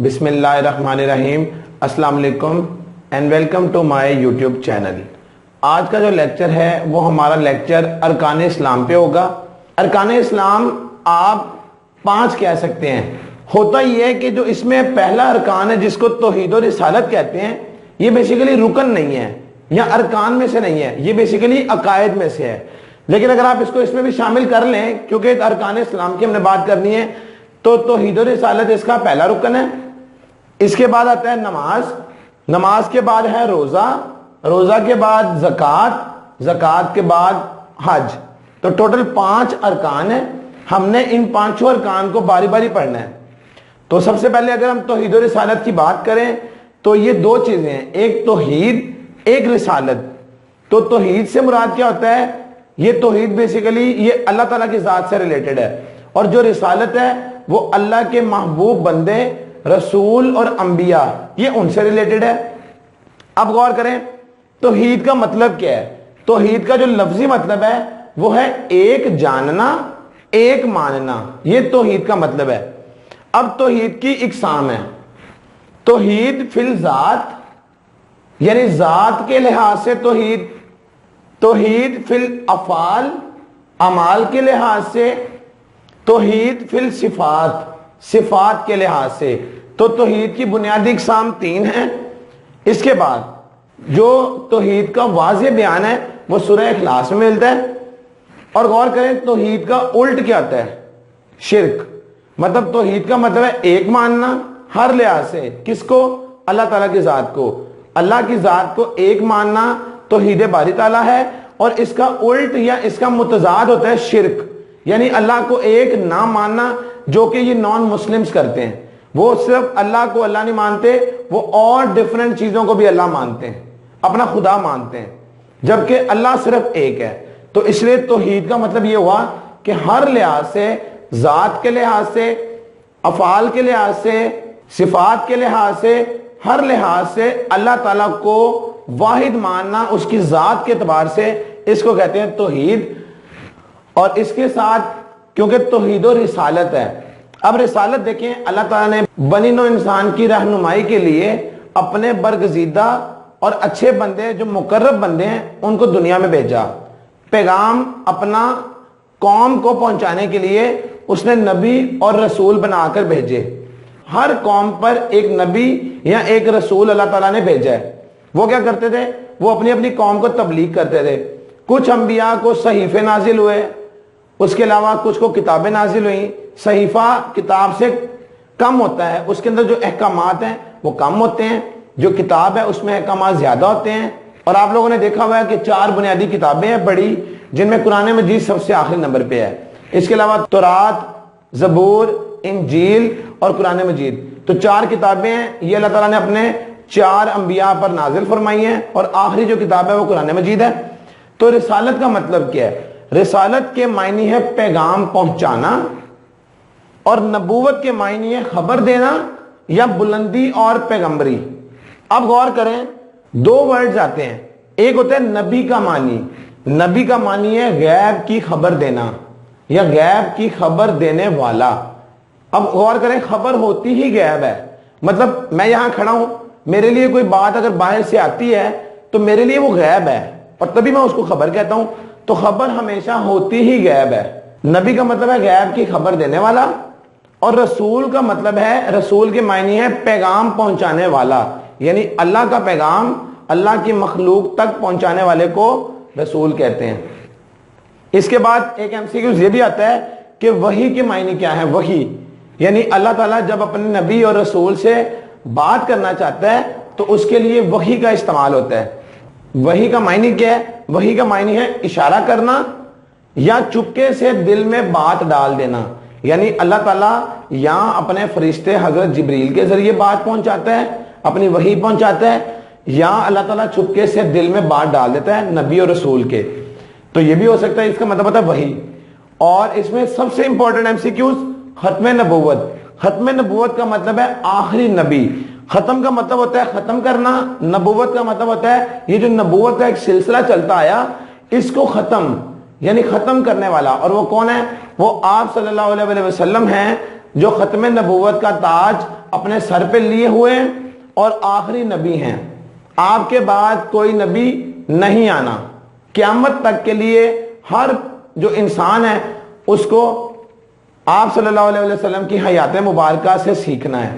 بسم اللہ الرحمن الرحیم. السلام علیکم and welcome to my YouTube channel. آج کا جو لیکچر ہے وہ ہمارا لیکچر ارکان اسلام پہ ہوگا. ارکان اسلام آپ 5 کہہ سکتے ہیں. ہوتا یہ ہے کہ جو اس میں پہلا ارکان ہے جس کو توحید و رسالت کہتے ہیں، یہ بیسیکلی رکن نہیں ہے یا ارکان میں سے نہیں ہے، یہ بیسیکلی عقائد میں سے ہے. لیکن اگر آپ اس میں بھی شامل کر لیں، کیونکہ ارکان اسلام کی ہم نے بات کرنی ہے، تو توحید و رسالت اس کا پہلا رکن ہے. اس کے بعد آتا ہے نماز، نماز کے بعد ہے روزہ، روزہ کے بعد زکوٰۃ، زکوٰۃ کے بعد حج. تو ٹوٹل 5 ارکان ہیں. ہم نے ان 5 ارکان کو باری باری پڑھنا ہے. تو سب سے پہلے اگر ہم توحید و رسالت کی بات کریں تو یہ 2 چیزیں ہیں، ایک توحید ایک رسالت. تو توحید سے مراد کیا ہوتا ہے؟ یہ توحید بیسیکلی یہ اللہ تعالیٰ کی ذات سے ریلیٹڈ ہے، اور جو رسالت ہے وہ اللہ کے محبوب بندے رسول اور انبیاء یہ ان سے ریلیٹڈ ہے. اب غور کریں توحید کا مطلب کیا ہے. توحید کا جو لفظی مطلب ہے وہ ہے ایک جاننا ایک ماننا، یہ توحید کا مطلب ہے. اب توحید کی اقسام ہے. توحید فی الذات یعنی ذات کے لحاظ سے توحید، توحید فی الافعال اعمال کے لحاظ سے، توحید فی الصفات صفات کے لحاظ سے. تو توحید کی بنیادی اقسام 3 ہیں. اس کے بعد جو توحید کا واضح بیان ہے وہ سورہ اخلاص میں ملتا ہے. اور غور کریں توحید کا الٹ کیا ہوتا ہے؟ شرک. مطلب توحید کا مطلب ہے ایک ماننا ہر لحاظ سے. کس کو؟ اللہ تعالیٰ کی ذات کو. اللہ کی ذات کو ایک ماننا توحید باری تعالیٰ ہے. اور اس کا الٹ یا اس کا متضاد ہوتا ہے شرک، یعنی اللہ کو ایک نہ ماننا، جو کہ یہ نان مسلمز کرتے ہیں. وہ صرف اللہ کو اللہ نہیں مانتے، وہ اور ڈیفرنٹ چیزوں کو بھی اللہ مانتے ہیں، اپنا خدا مانتے ہیں، جبکہ اللہ صرف ایک ہے. تو اس لیے توحید کا مطلب یہ ہوا کہ ہر لحاظ سے، ذات کے لحاظ سے، افعال کے لحاظ سے، صفات کے لحاظ سے، ہر لحاظ سے اللہ تعالیٰ کو واحد ماننا اس کی ذات کے اعتبار سے، اس کو کہتے ہیں توحید. اور اس کے ساتھ کیونکہ توحید و رسالت ہے. اب رسالت دیکھیں، اللہ تعالیٰ نے بنی نوع انسان کی رہنمائی کے لیے اپنے برگزیدہ اور اچھے بندے جو مقرب بندے ہیں ان کو دنیا میں بھیجا. پیغام اپنا قوم کو پہنچانے کے لیے اس نے نبی اور رسول بنا کر بھیجے. ہر قوم پر ایک نبی یا ایک رسول اللہ تعالیٰ نے بھیجا ہے. وہ کیا کرتے تھے؟ وہ اپنی اپنی قوم کو تبلیغ کرتے تھے. کچھ انبیاء کو صحیفے نازل ہوئے، اس کے علاوہ کچھ کو کتابیں نازل ہوئیں. صحیفہ کتاب سے کم ہوتا ہے، اس کے اندر جو احکامات ہیں وہ کم ہوتے ہیں. جو کتاب ہے اس میں احکامات زیادہ ہوتے ہیں. اور آپ لوگوں نے دیکھا ہوا ہے کہ 4 بنیادی کتابیں ہیں بڑی، جن میں قرآن مجید سب سے آخری نمبر پہ ہے. اس کے علاوہ تورات، زبور، انجیل اور قرآن مجید. تو 4 کتابیں ہیں، یہ اللہ تعالیٰ نے اپنے 4 انبیاء پر نازل فرمائی ہیں، اور آخری جو کتاب ہے وہ قرآن مجید ہے. تو رسالت کا مطلب کیا ہے؟ رسالت کے معنی ہے پیغام پہنچانا، اور نبوت کے معنی ہے خبر دینا یا بلندی اور پیغمبری. اب غور کریں 2 ورڈز آتے ہیں. ایک ہوتا ہے نبی کا معنی. نبی کا معنی ہے غیب کی خبر دینا یا غیب کی خبر دینے والا. اب غور کریں خبر ہوتی ہی غیب ہے. مطلب میں یہاں کھڑا ہوں، میرے لیے کوئی بات اگر باہر سے آتی ہے تو میرے لیے وہ غیب ہے، اور تبھی میں اس کو خبر کہتا ہوں. تو خبر ہمیشہ ہوتی ہی غیب ہے. نبی کا مطلب ہے غیب کی خبر دینے والا، اور رسول کا مطلب ہے، رسول کے معنی ہے پیغام پہنچانے والا، یعنی اللہ کا پیغام اللہ کی مخلوق تک پہنچانے والے کو رسول کہتے ہیں. اس کے بعد ایک MCQ یہ بھی آتا ہے کہ وحی کے معنی کیا ہے؟ وحی یعنی اللہ تعالیٰ جب اپنے نبی اور رسول سے بات کرنا چاہتا ہے تو اس کے لیے وحی کا استعمال ہوتا ہے. وحی کا معنی کیا ہے؟ وحی کا معنی ہے اشارہ کرنا یا چپکے سے دل میں بات ڈال دینا. یعنی اللہ تعالیٰ یہاں اپنے فرشتے حضرت جبریل کے ذریعے بات پہنچاتا ہے، اپنی وحی پہنچاتا ہے، یا اللہ تعالیٰ چپکے سے دل میں بات ڈال دیتا ہے نبی اور رسول کے. تو یہ بھی ہو سکتا ہے. اس کا مطلب ہوتا ہے وحی. اور اس میں سب سے امپورٹنٹ MCQs ختم نبوت. ختم نبوت کا مطلب ہے آخری نبی. ختم کا مطلب ہوتا ہے ختم کرنا، نبوت کا مطلب ہوتا ہے یہ جو نبوت کا ایک سلسلہ چلتا آیا اس کو ختم یعنی ختم کرنے والا. اور وہ کون ہے؟ وہ آپ صلی اللہ علیہ وسلم ہیں جو ختم نبوت کا تاج اپنے سر پہ لیے ہوئے ہیں اور آخری نبی ہیں. آپ کے بعد کوئی نبی نہیں آنا. قیامت تک کے لیے ہر جو انسان ہے اس کو آپ صلی اللہ علیہ وسلم کی حیات مبارکہ سے سیکھنا ہے.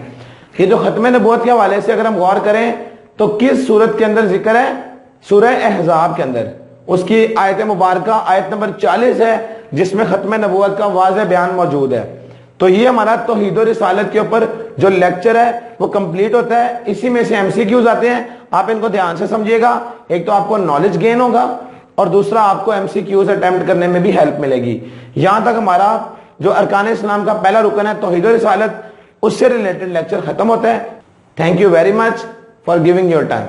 یہ جو ختم نبوت کے حوالے سے اگر ہم غور کریں تو کس سورت کے اندر ذکر ہے؟ سورہ احزاب کے اندر. اس کی آیت مبارکہ آیت نمبر 40 ہے جس میں ختم نبوت کا واضح بیان موجود ہے. تو یہ ہمارا توحید و رسالت کے اوپر جو لیکچر ہے وہ کمپلیٹ ہوتا ہے. اسی میں سے MCQs آتے ہیں, آپ ان کو دھیان سے سمجھیے گا. ایک تو آپ کو نالج گین ہوگا اور دوسرا آپ کو MCQs اٹیمپٹ کرنے میں بھی ہیلپ ملے گی. یہاں تک ہمارا جو ارکان اسلام کا پہلا رکن ہے توحید و رسالت, اس سے ریلیٹڈ لیکچر ختم ہوتا ہے. Thank you very much for giving your time.